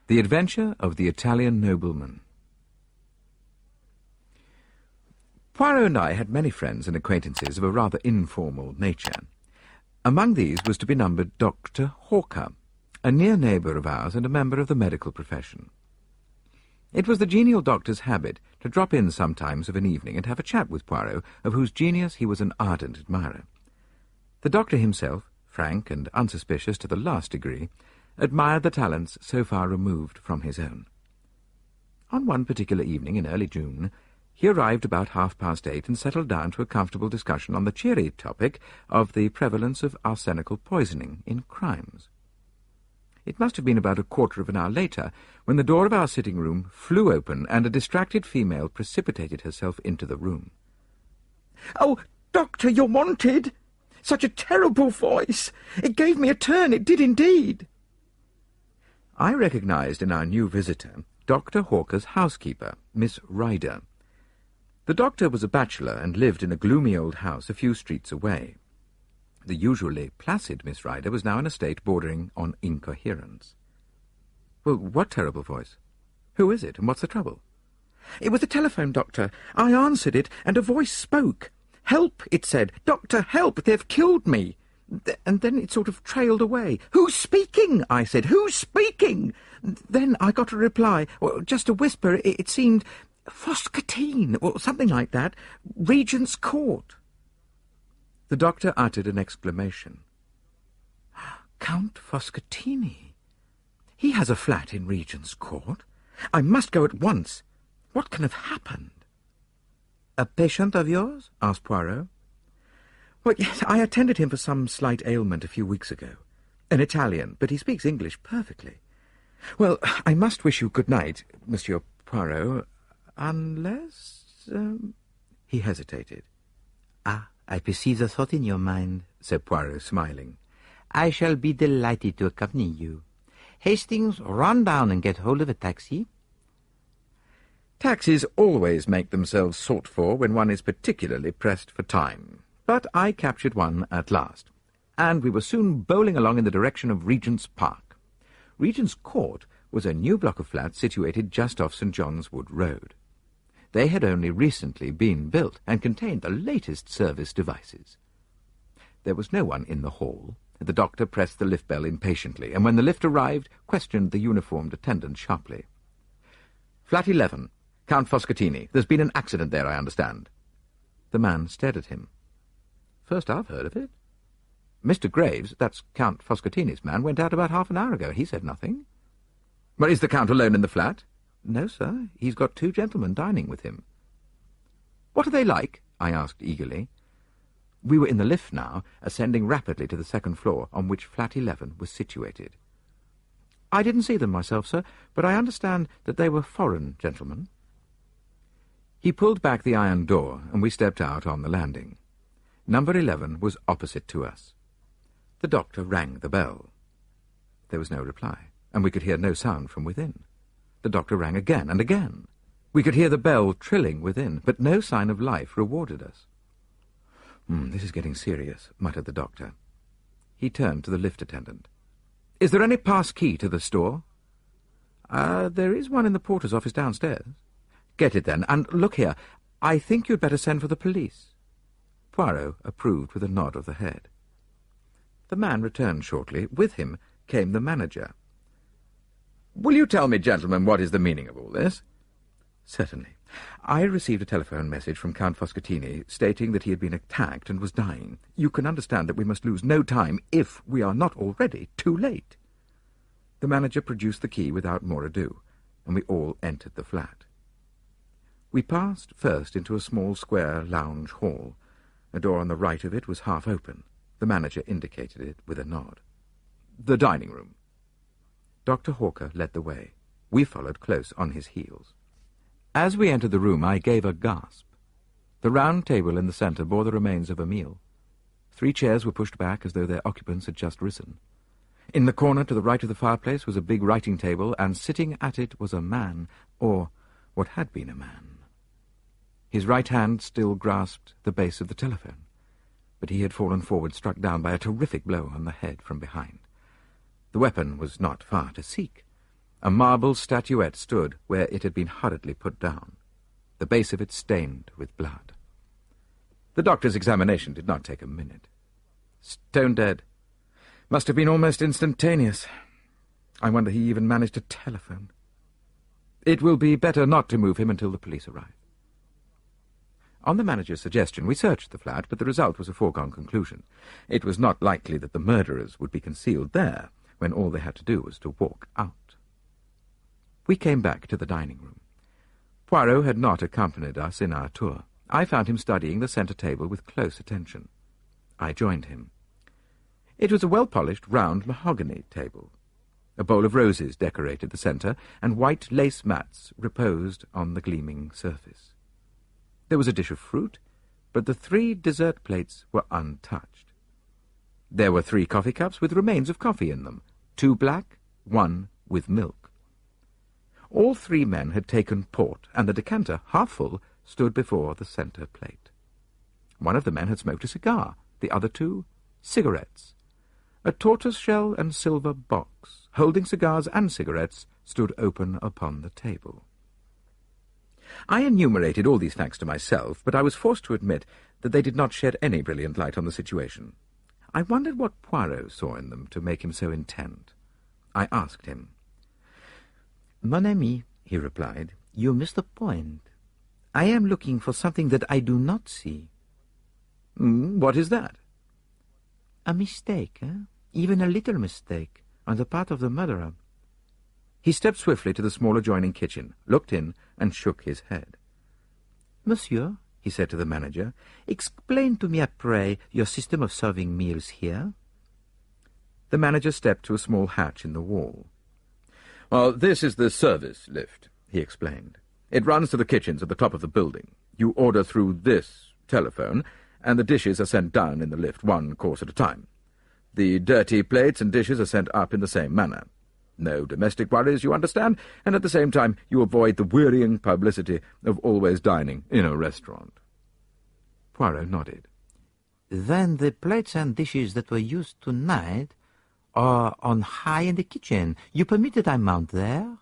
The Adventure of the Italian Nobleman. Poirot and I had many friends and acquaintances of a rather informal nature. Among these was to be numbered Dr. Hawker, a near neighbour of ours and a member of the medical profession. It was the genial doctor's habit to drop in sometimes of an evening and have a chat with Poirot, of whose genius he was an ardent admirer. The doctor himself, frank and unsuspicious to the last degree, admired the talents so far removed from his own. On one particular evening in early June, he arrived about 8:30 and settled down to a comfortable discussion on the cheery topic of the prevalence of arsenical poisoning in crimes. It must have been about a quarter of an hour later when the door of our sitting-room flew open and a distracted female precipitated herself into the room. "Oh, Doctor, you're wanted! Such a terrible voice! It gave me a turn, it did indeed!" I recognized in our new visitor Dr. Hawker's housekeeper, Miss Ryder. The doctor was a bachelor and lived in a gloomy old house a few streets away. The usually placid Miss Ryder was now in a state bordering on incoherence. "Well, what terrible voice? Who is it, and what's the trouble?" "It was the telephone, Doctor. I answered it, and a voice spoke. 'Help,' it said. 'Doctor, help, they've killed me.' And then it sort of trailed away. 'Who's speaking?' I said. 'Who's speaking?' Then I got a reply, or just a whisper. It seemed Foscatine, or something like that. Regent's Court." The doctor uttered an exclamation. "Count Foscatini? He has a flat in Regent's Court. I must go at once. What can have happened?" "A patient of yours?" asked Poirot. "Well, yes, I attended him for some slight ailment a few weeks ago. An Italian, but he speaks English perfectly. Well, I must wish you good night, Monsieur Poirot, unless—" He hesitated. "Ah, I perceive the thought in your mind," said Poirot, smiling. "I shall be delighted to accompany you. Hastings, run down and get hold of a taxi." Taxis always make themselves sought for when one is particularly pressed for time, but I captured one at last, and we were soon bowling along in the direction of Regent's Park. Regent's Court was a new block of flats situated just off St. John's Wood Road. They had only recently been built and contained the latest service devices. There was no one in the hall. The doctor pressed the lift bell impatiently, and when the lift arrived, questioned the uniformed attendant sharply. "Flat 11, Count Foscatini. There's been an accident there, I understand." The man stared at him. "First I've heard of it. Mr. Graves, that's Count Foscatini's man, went out about half an hour ago. He said nothing." "But is the Count alone in the flat?" "No, sir. He's got 2 gentlemen dining with him." "What are they like?" I asked eagerly. We were in the lift now, ascending rapidly to the second floor, on which flat 11 was situated. "I didn't see them myself, sir, but I understand that they were foreign gentlemen." He pulled back the iron door, and we stepped out on the landing. Number 11 was opposite to us. The doctor rang the bell. There was no reply, and we could hear no sound from within. The doctor rang again and again. We could hear the bell trilling within, but no sign of life rewarded us. "This is getting serious," muttered the doctor. He turned to the lift attendant. "Is there any pass key to the store?" There is one in the porter's office downstairs." "Get it then, and look here, I think you'd better send for the police." Poirot approved with a nod of the head. The man returned shortly. With him came the manager. "Will you tell me, gentlemen, what is the meaning of all this?" "Certainly. I received a telephone message from Count Foscatini stating that he had been attacked and was dying. You can understand that we must lose no time if we are not already too late." The manager produced the key without more ado, and we all entered the flat. We passed first into a small square lounge hall. A door on the right of it was half open. The manager indicated it with a nod. "The dining room." Dr. Hawker led the way. We followed close on his heels. As we entered the room, I gave a gasp. The round table in the centre bore the remains of a meal. 3 chairs were pushed back as though their occupants had just risen. In the corner to the right of the fireplace was a big writing table, and sitting at it was a man, or what had been a man. His right hand still grasped the base of the telephone, but he had fallen forward, struck down by a terrific blow on the head from behind. The weapon was not far to seek. A marble statuette stood where it had been hurriedly put down, the base of it stained with blood. The doctor's examination did not take a minute. Stone dead. Must have been almost instantaneous. I wonder he even managed to telephone. It will be better not to move him until the police arrive. On the manager's suggestion, we searched the flat, but the result was a foregone conclusion. It was not likely that the murderers would be concealed there, when all they had to do was to walk out. We came back to the dining room. Poirot had not accompanied us in our tour. I found him studying the centre table with close attention. I joined him. It was a well-polished, round mahogany table. A bowl of roses decorated the centre, and white lace mats reposed on the gleaming surface. There was a dish of fruit, but the 3 dessert plates were untouched. There were 3 coffee cups with remains of coffee in them, 2 black, 1 with milk. All 3 men had taken port, and the decanter, half full, stood before the centre plate. One of the men had smoked a cigar, the other 2, cigarettes. A tortoise-shell and silver box, holding cigars and cigarettes, stood open upon the table. I enumerated all these facts to myself, but I was forced to admit that they did not shed any brilliant light on the situation. I wondered what Poirot saw in them to make him so intent. I asked him. "Mon ami," he replied, "you miss the point. I am looking for something that I do not see." What is that?" "A mistake, eh? Even a little mistake, on the part of the murderer." He stepped swiftly to the small adjoining kitchen, looked in, and shook his head. "Monsieur," he said to the manager, "explain to me, après, your system of serving meals here." The manager stepped to a small hatch in the wall. "Well, this is the service lift," he explained. "It runs to the kitchens at the top of the building. You order through this telephone, and the dishes are sent down in the lift, 1 course at a time. The dirty plates and dishes are sent up in the same manner. No domestic worries, you understand, and at the same time you avoid the wearying publicity of always dining in a restaurant." Poirot nodded. "Then the plates and dishes that were used tonight are on high in the kitchen. You permit that I mount there?"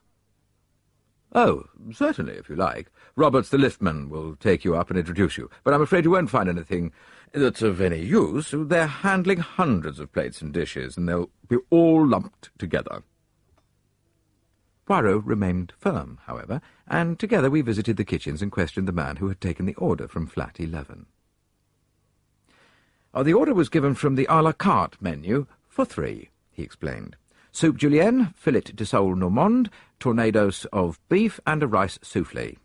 "Oh, certainly, if you like. Roberts the liftman will take you up and introduce you, but I'm afraid you won't find anything that's of any use. They're handling hundreds of plates and dishes, and they'll be all lumped together." Poirot remained firm, however, and together we visited the kitchens and questioned the man who had taken the order from Flat 11. The order was given from the à la carte menu for 3, he explained. Soup julienne, fillet de sole normande, tornadoes of beef, and a rice soufflé.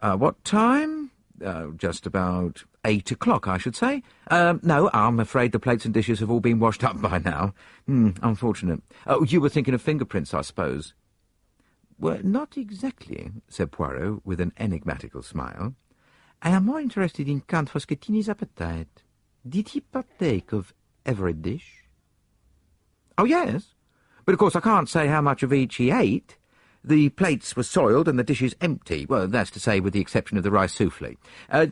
What time? Just about 8 o'clock, I should say. No, I'm afraid the plates and dishes have all been washed up by now. Unfortunate. You were thinking of fingerprints, I suppose. "Well, not exactly," said Poirot with an enigmatical smile. "I am more interested in Count Foschettini's appetite. Did he partake of every dish?" "Oh, yes. But of course I can't say how much of each he ate. The plates were soiled and the dishes empty. Well, that's to say, with the exception of the rice soufflé.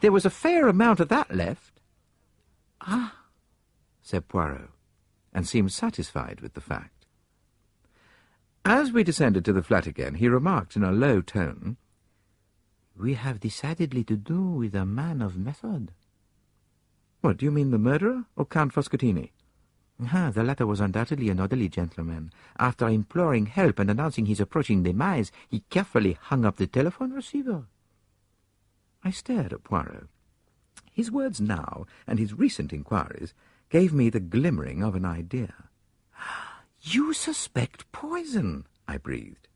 There was a fair amount of that left." "Ah," said Poirot, and seemed satisfied with the fact. As we descended to the flat again, he remarked in a low tone, "We have decidedly to do with a man of method." "What, do you mean the murderer, or Count Foschettini?" The latter was undoubtedly an orderly gentleman. After imploring help and announcing his approaching demise, he carefully hung up the telephone receiver." I stared at Poirot. His words now, and his recent inquiries, gave me the glimmering of an idea. "You suspect poison," I breathed.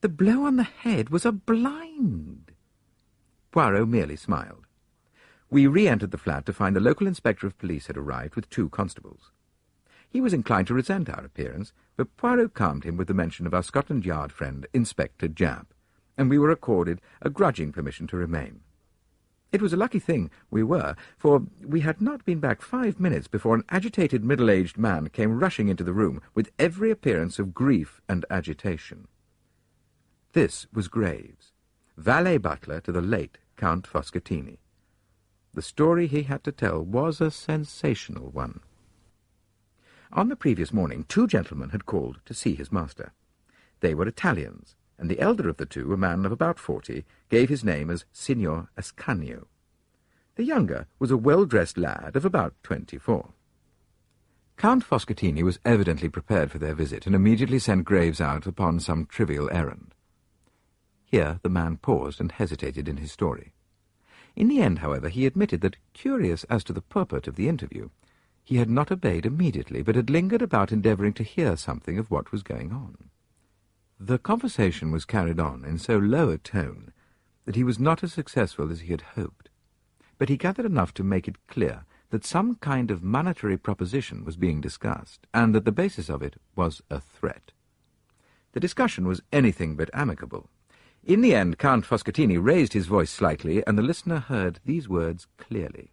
"The blow on the head was a blind." Poirot merely smiled. We re-entered the flat to find the local inspector of police had arrived with 2 constables. He was inclined to resent our appearance, but Poirot calmed him with the mention of our Scotland Yard friend, Inspector Japp, and we were accorded a grudging permission to remain. It was a lucky thing we were, for we had not been back 5 minutes before an agitated middle-aged man came rushing into the room with every appearance of grief and agitation. This was Graves, valet-butler to the late Count Foschettini. The story he had to tell was a sensational one. On the previous morning, 2 gentlemen had called to see his master. They were Italians, and the elder of the two, a man of about 40, gave his name as Signor Ascanio. The younger was a well-dressed lad of about 24. Count Foscatini was evidently prepared for their visit and immediately sent Graves out upon some trivial errand. Here the man paused and hesitated in his story. In the end, however, he admitted that, curious as to the purport of the interview, he had not obeyed immediately, but had lingered about endeavouring to hear something of what was going on. The conversation was carried on in so low a tone that he was not as successful as he had hoped, but he gathered enough to make it clear that some kind of monetary proposition was being discussed, and that the basis of it was a threat. The discussion was anything but amicable. In the end, Count Foscatini raised his voice slightly, and the listener heard these words clearly.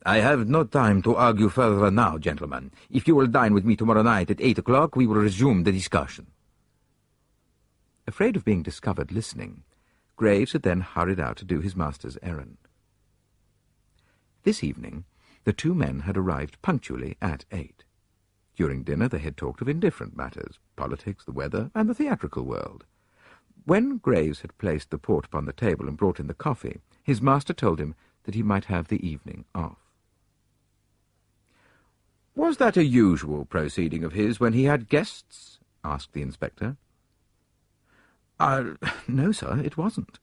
"I have no time to argue further now, gentlemen. If you will dine with me tomorrow night at 8 o'clock, we will resume the discussion." Afraid of being discovered listening, Graves had then hurried out to do his master's errand. This evening, the two men had arrived punctually at 8. During dinner they had talked of indifferent matters, politics, the weather, and the theatrical world. When Graves had placed the port upon the table and brought in the coffee, his master told him that he might have the evening off. "Was that a usual proceeding of his when he had guests?" asked the inspector. No, sir, it wasn't.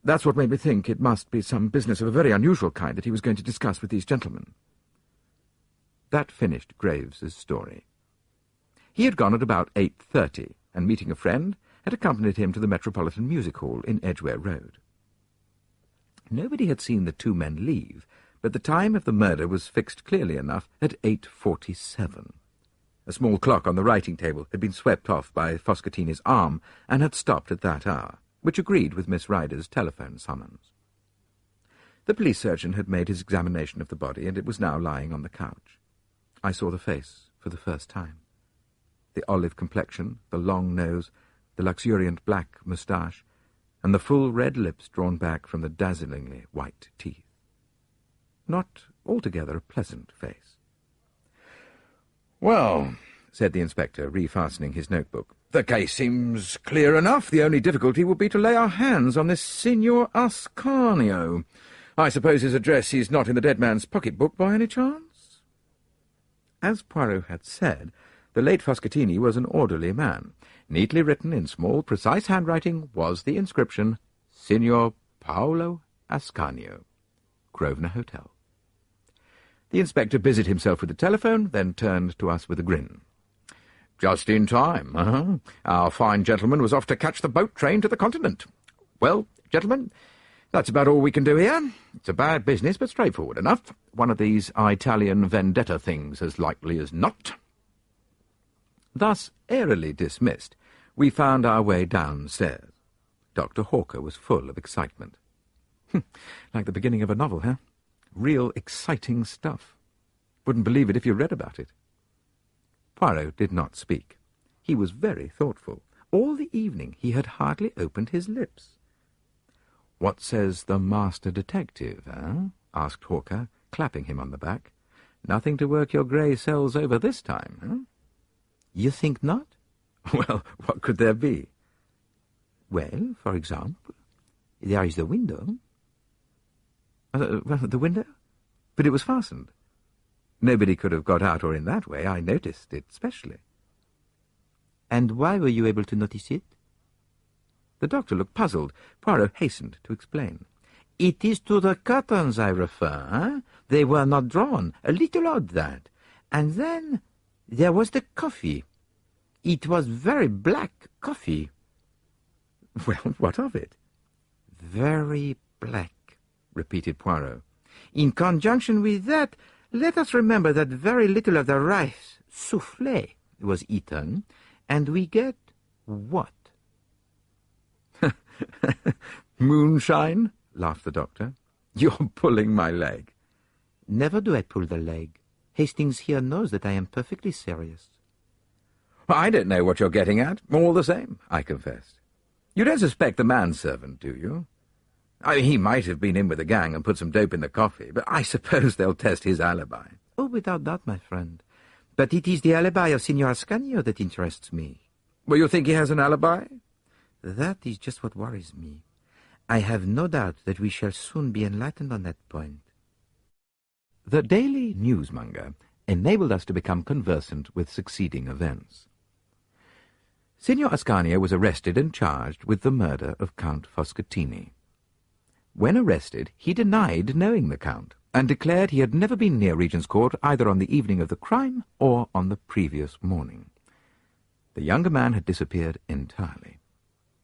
That's what made me think it must be some business of a very unusual kind that he was going to discuss with these gentlemen." That finished Graves's story. He had gone at about 8:30, and meeting a friend, had accompanied him to the Metropolitan Music Hall in Edgware Road. Nobody had seen the two men leave, but the time of the murder was fixed clearly enough at 8:47. A small clock on the writing-table had been swept off by Foscatini's arm and had stopped at that hour, which agreed with Miss Ryder's telephone summons. The police surgeon had made his examination of the body, and it was now lying on the couch. I saw the face for the first time. The olive complexion, the long nose, the luxuriant black moustache, and the full red lips drawn back from the dazzlingly white teeth. Not altogether a pleasant face. "Well," said the inspector, refastening his notebook, "the case seems clear enough. The only difficulty will be to lay our hands on this Signor Ascanio. I suppose his address is not in the dead man's pocket-book by any chance?" As Poirot had said, the late Foscatini was an orderly man. Neatly written in small, precise handwriting was the inscription, "Signor Paolo Ascanio, Grosvenor Hotel." The inspector busied himself with the telephone, then turned to us with a grin. "Just in time, Our fine gentleman was off to catch the boat train to the continent. Well, gentlemen, that's about all we can do here. It's a bad business, but straightforward enough. One of these Italian vendetta things, as likely as not." Thus airily dismissed, we found our way downstairs. Dr. Hawker was full of excitement. Like the beginning of a novel, huh? Real exciting stuff. Wouldn't believe it if you read about it. Poirot did not speak. He was very thoughtful. All the evening he had hardly opened his lips. "What says the master detective, asked Hawker, clapping him on the back. "Nothing to work your grey cells over this time, "You think not?" "Well, what could there be?" "Well, for example, there is the window." The window? But it was fastened. Nobody could have got out or in that way. I noticed it specially." "And why were you able to notice it?" The doctor looked puzzled. Poirot hastened to explain. "It is to the curtains I refer. They were not drawn. A little odd, that. And then there was the coffee. It was very black coffee." "Well, what of it?" "Very black," repeated Poirot. "In conjunction with that, let us remember that very little of the rice soufflé was eaten, and we get what?" "Moonshine?" laughed the doctor. "You're pulling my leg." "Never do I pull the leg. Hastings here knows that I am perfectly serious." "I don't know what you're getting at. All the same," I confessed. "You don't suspect the manservant, do you? He might have been in with the gang and put some dope in the coffee, but I suppose they'll test his alibi." "Oh, without doubt, my friend. But it is the alibi of Signor Ascanio that interests me." Well, you think he has an alibi? That is just what worries me. I have no doubt that we shall soon be enlightened on that point. The Daily Newsmonger enabled us to become conversant with succeeding events. Signor Ascanio was arrested and charged with the murder of Count Foscatini. When arrested, he denied knowing the Count, and declared he had never been near Regent's Court either on the evening of the crime or on the previous morning. The younger man had disappeared entirely.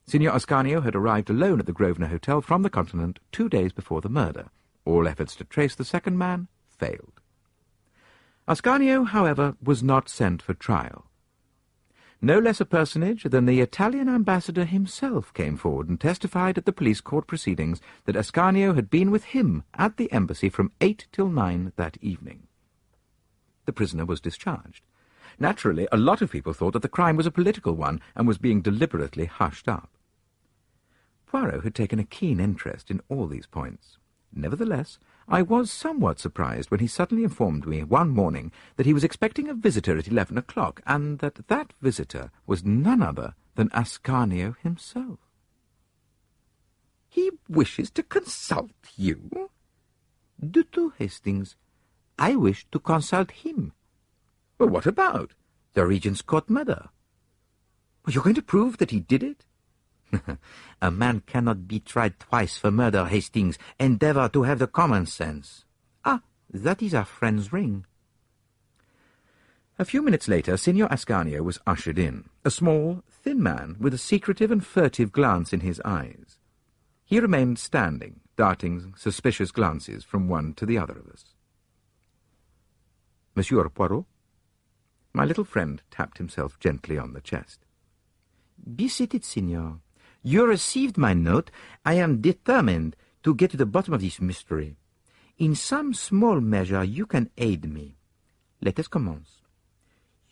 Signor Ascanio had arrived alone at the Grosvenor Hotel from the Continent 2 days before the murder. All efforts to trace the second man failed. Ascanio, however, was not sent for trial. No less a personage than the Italian ambassador himself came forward and testified at the police court proceedings that Ascanio had been with him at the embassy from 8 till 9 that evening. The prisoner was discharged. Naturally, a lot of people thought that the crime was a political one and was being deliberately hushed up. Poirot had taken a keen interest in all these points. Nevertheless, I was somewhat surprised when he suddenly informed me one morning that he was expecting a visitor at 11 o'clock, and that that visitor was none other than Ascanio himself. "He wishes to consult you?" "Du tout, Hastings. I wish to consult him." "Well, what about?" "The Regent's Court murder." "Well, you're going to prove that he did it?" "A man cannot be tried twice for murder, Hastings. Endeavour to have the common sense." "Ah, that is our friend's ring." A few minutes later, Signor Ascanio was ushered in, a small, thin man with a secretive and furtive glance in his eyes. He remained standing, darting suspicious glances from one to the other of us. "Monsieur Poirot?" My little friend tapped himself gently on the chest. "Be seated, Signor. You received my note. I am determined to get to the bottom of this mystery. In some small measure you can aid me. Let us commence.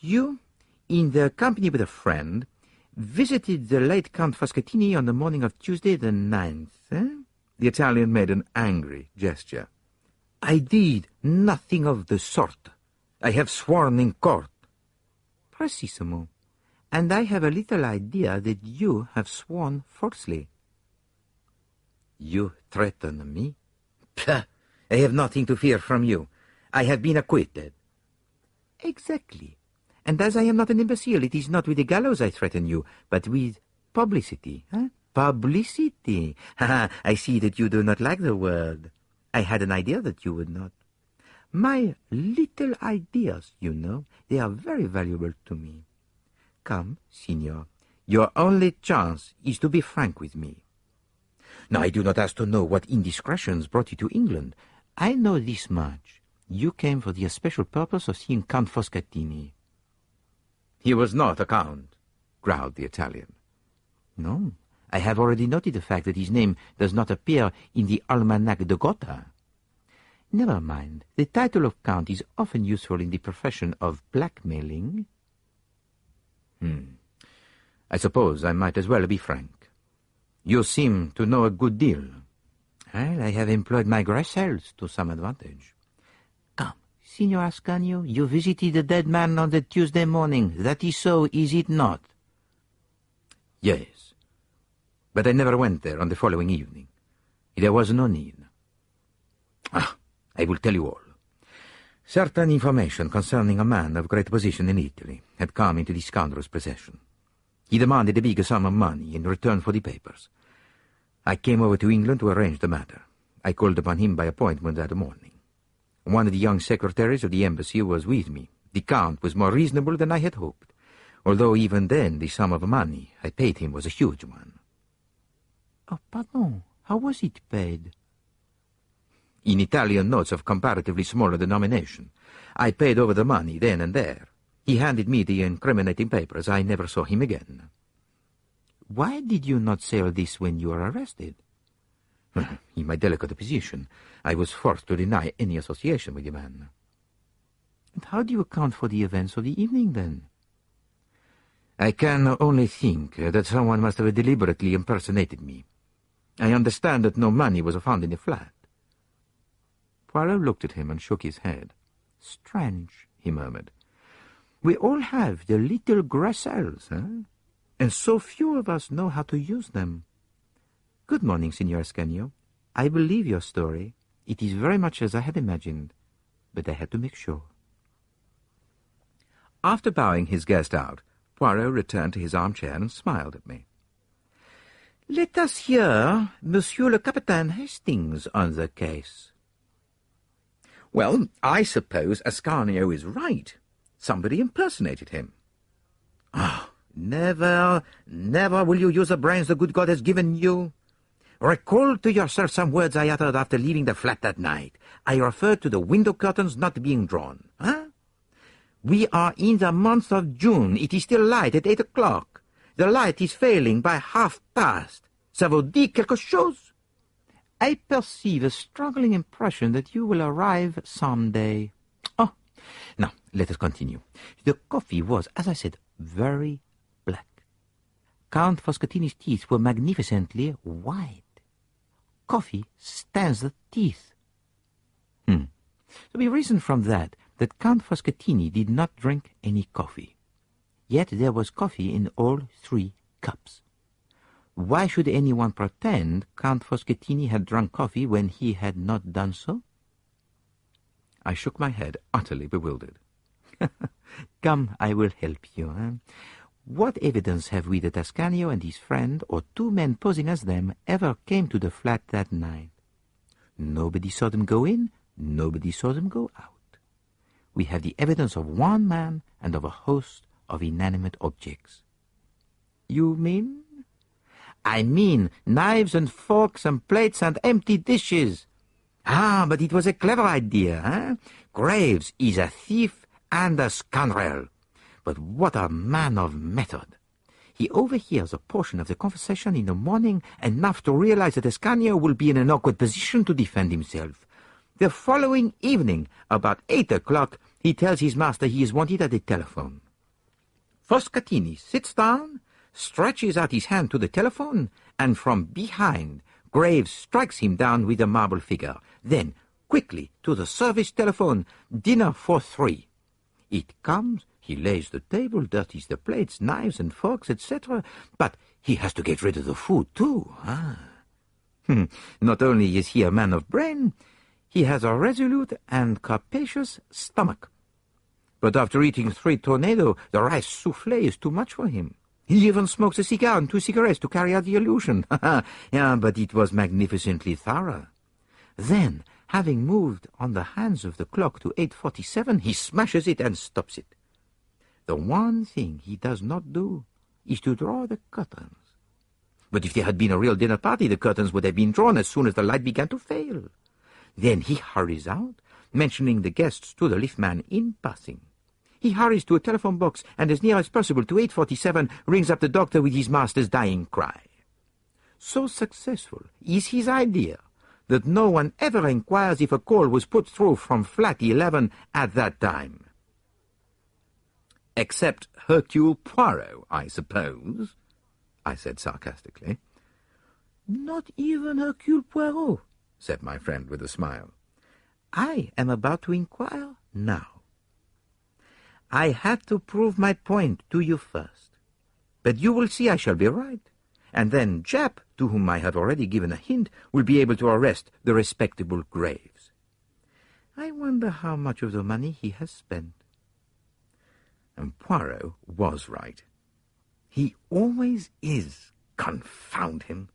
You, in the company with a friend, visited the late Count Foscatini on the morning of Tuesday the 9th, eh?" The Italian made an angry gesture. "I did nothing of the sort. I have sworn in court." "Precisement. And I have a little idea that you have sworn falsely." "You threaten me? Pah! I have nothing to fear from you. I have been acquitted." "Exactly. And as I am not an imbecile, it is not with the gallows I threaten you, but with publicity. Huh? Publicity. I see that you do not like the word. I had an idea that you would not. My little ideas, you know, they are very valuable to me. Come, Signor, your only chance is to be frank with me. Now, I do not ask to know what indiscretions brought you to England. I know this much. You came for the especial purpose of seeing Count Foscatini." "He was not a count," growled the Italian. "No, I have already noted the fact that his name does not appear in the Almanach de Gotha. Never mind. The title of count is often useful in the profession of blackmailing." I suppose I might as well be frank. You seem to know a good deal." "Well, I have employed my Gressels to some advantage. Come, Signor Ascanio, you visited the dead man on the Tuesday morning. That is so, is it not?" "Yes, but I never went there on the following evening. There was no need. I will tell you all. Certain information concerning a man of great position in Italy had come into the scoundrel's possession. He demanded a big sum of money in return for the papers. I came over to England to arrange the matter. I called upon him by appointment that morning. One of the young secretaries of the embassy was with me. The Count was more reasonable than I had hoped, although even then the sum of money I paid him was a huge one." "Oh, pardon. How was it paid?" "In Italian notes of comparatively smaller denomination. I paid over the money then and there. He handed me the incriminating papers. I never saw him again." "Why did you not say all this when you were arrested?" "In my delicate position, I was forced to deny any association with the man." "And how do you account for the events of the evening, then?" "I can only think that someone must have deliberately impersonated me. I understand that no money was found in the flat." Poirot looked at him and shook his head. "Strange," he murmured. "We all have the little Gressels, eh? and so few of us know how to use them. Good morning, Signor Ascanio. I believe your story. It is very much as I had imagined, but I had to make sure. After bowing his guest out, Poirot returned to his armchair and smiled at me. Let us hear Monsieur le Capitaine Hastings on the case. Well, I suppose Ascanio is right. Somebody impersonated him. Ah, never will you use the brains the good God has given you. Recall to yourself some words I uttered after leaving the flat that night. I referred to the window curtains not being drawn. Huh? We are in the month of June. It is still light at 8 o'clock. The light is failing by 1/2 Ça vous dit quelque chose? I perceive a struggling impression that you will arrive some day. Oh, now, let us continue. The coffee was, as I said, very black. Count Foscatini's teeth were magnificently white. Coffee stands the teeth. So we reason from that Count Foscatini did not drink any coffee. Yet there was coffee in all 3 cups. Why should anyone pretend Count Foscatini had drunk coffee when he had not done so? I shook my head, utterly bewildered. Come, I will help you. What evidence have we that Ascanio and his friend, or 2 men posing as them, ever came to the flat that night? Nobody saw them go in, nobody saw them go out. We have the evidence of 1 man and of a host of inanimate objects. You mean? I mean knives and forks and plates and empty dishes. Ah, but it was a clever idea, Graves is a thief and a scoundrel. But what a man of method! He overhears a portion of the conversation in the morning, enough to realize that Ascanio will be in an awkward position to defend himself. The following evening, about 8 o'clock, he tells his master he is wanted at the telephone. Foscatini sits down, stretches out his hand to the telephone, and from behind, Graves strikes him down with a marble figure. Then, quickly, to the service telephone, dinner for 3. It comes, he lays the table, dirties the plates, knives and forks, etc. But he has to get rid of the food, too. Not only is he a man of brain, he has a resolute and capacious stomach. But after eating 3 tornado, the rice soufflé is too much for him. He even smokes a cigar and 2 cigarettes to carry out the illusion. Yeah, but it was magnificently thorough. Then, having moved on the hands of the clock to 8:47, he smashes it and stops it. The one thing he does not do is to draw the curtains. But if there had been a real dinner party, the curtains would have been drawn as soon as the light began to fail. Then he hurries out, mentioning the guests to the liftman in passing. He hurries to a telephone box and, as near as possible to 8:47, rings up the doctor with his master's dying cry. So successful is his idea that no one ever inquires if a call was put through from flat 11 at that time. Except Hercule Poirot, I suppose, I said sarcastically. Not even Hercule Poirot, said my friend with a smile. I am about to inquire now. I had to prove my point to you first. But you will see I shall be right. And then Japp, to whom I have already given a hint, will be able to arrest the respectable Graves. I wonder how much of the money he has spent. And Poirot was right. He always is, confound him.